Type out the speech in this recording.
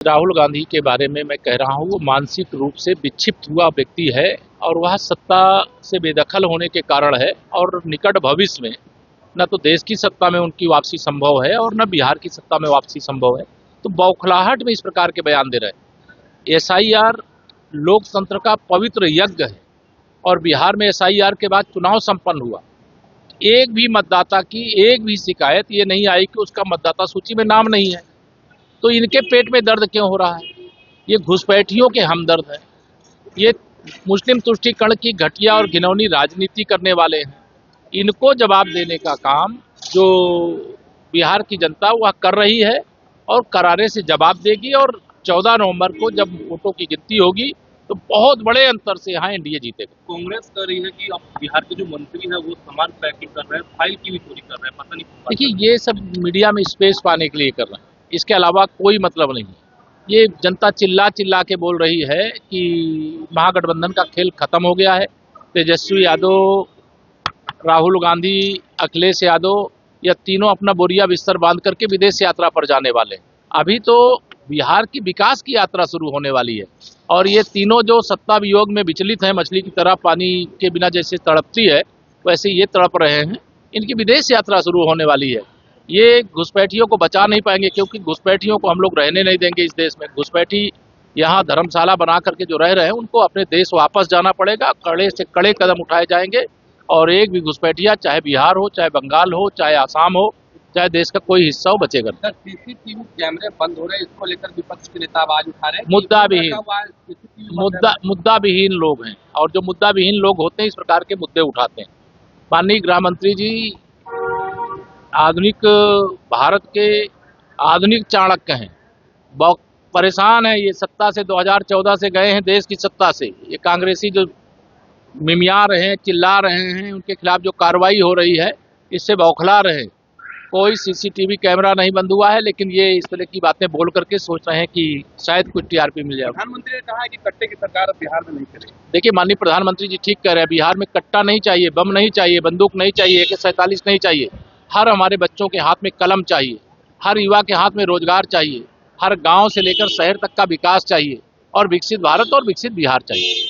राहुल गांधी के बारे में मैं कह रहा हूं, वो मानसिक रूप से विक्षिप्त हुआ व्यक्ति है और वह सत्ता से बेदखल होने के कारण है और निकट भविष्य में न तो देश की सत्ता में उनकी वापसी संभव है और न बिहार की सत्ता में वापसी संभव है। तो बौखलाहट में इस प्रकार के बयान दे रहे हैं। एसआईआर लोकतंत्र का पवित्र यज्ञ है और बिहार में एसआईआर के बाद चुनाव संपन्न हुआ। एक भी मतदाता की एक भी शिकायत ये नहीं आई कि उसका मतदाता सूची में नाम नहीं है। तो इनके पेट में दर्द क्यों हो रहा है? ये घुसपैठियों के हमदर्द हैं। ये मुस्लिम तुष्टीकरण की घटिया और घिनौनी राजनीति करने वाले हैं। इनको जवाब देने का काम जो बिहार की जनता वह कर रही है और करारे से जवाब देगी। और 14 नवंबर को जब वोटों की गिनती होगी तो बहुत बड़े अंतर से यहाँ एनडीए जीतेगा। कांग्रेस कह रही है कि अब बिहार के जो मंत्री हैं वो सामान पैकिंग कर रहे हैं, फाइल की भी चोरी कर रहे हैं, पता नहीं। देखिए, ये सब मीडिया में स्पेस पाने के लिए कर रहे हैं, इसके अलावा कोई मतलब नहीं है। ये जनता चिल्ला चिल्ला के बोल रही है कि महागठबंधन का खेल खत्म हो गया है। तेजस्वी यादव, राहुल गांधी, अखिलेश यादव, यह तीनों अपना बोरिया बिस्तर बांध करके विदेश यात्रा पर जाने वाले हैं। अभी तो बिहार की विकास की यात्रा शुरू होने वाली है और ये तीनों जो सत्ता वियोग में विचलित हैं, मछली की तरह पानी के बिना जैसे तड़पती है वैसे ये तड़प रहे हैं। इनकी विदेश यात्रा शुरू होने वाली है। ये घुसपैठियों को बचा नहीं पाएंगे क्योंकि घुसपैठियों को हम लोग रहने नहीं देंगे इस देश में। घुसपैठी यहाँ धर्मशाला बना करके जो रह रहे हैं उनको अपने देश वापस जाना पड़ेगा। कड़े से कड़े कदम उठाए जाएंगे और एक भी घुसपैठिया, चाहे बिहार हो, चाहे बंगाल हो, चाहे आसाम हो, चाहे देश का कोई हिस्सा हो, बचेगा। सीसीटीवी कैमरे बंद हो रहे हैं, इसको लेकर विपक्ष के नेता आवाज उठा रहे हैं। मुद्दा विहीन लोग हैं और जो मुद्दा विहीन लोग होते हैं इस प्रकार के मुद्दे उठाते हैं। माननीय गृह मंत्री जी आधुनिक भारत के आधुनिक चाणक्य हैं। बहुत परेशान है ये सत्ता से। 2014 से गए हैं देश की सत्ता से। ये कांग्रेसी जो मिमिया रहे हैं, चिल्ला रहे हैं, उनके खिलाफ जो कार्रवाई हो रही है इससे बौखला रहे। कोई सीसीटीवी कैमरा नहीं बंद हुआ है, लेकिन ये इस तरह की बातें बोल करके सोच रहे हैं कि शायद कुछ टीआरपी मिल जाए। प्रधानमंत्री ने कहा है कि कट्टे की सरकार बिहार में नहीं करेगी। देखिए, माननीय प्रधानमंत्री जी ठीक कह रहे हैं। बिहार में कट्टा नहीं चाहिए, बम नहीं चाहिए, बंदूक नहीं चाहिए, AK-47 नहीं चाहिए। हर हमारे बच्चों के हाथ में कलम चाहिए, हर युवा के हाथ में रोजगार चाहिए, हर गांव से लेकर शहर तक का विकास चाहिए और विकसित भारत और विकसित बिहार चाहिए।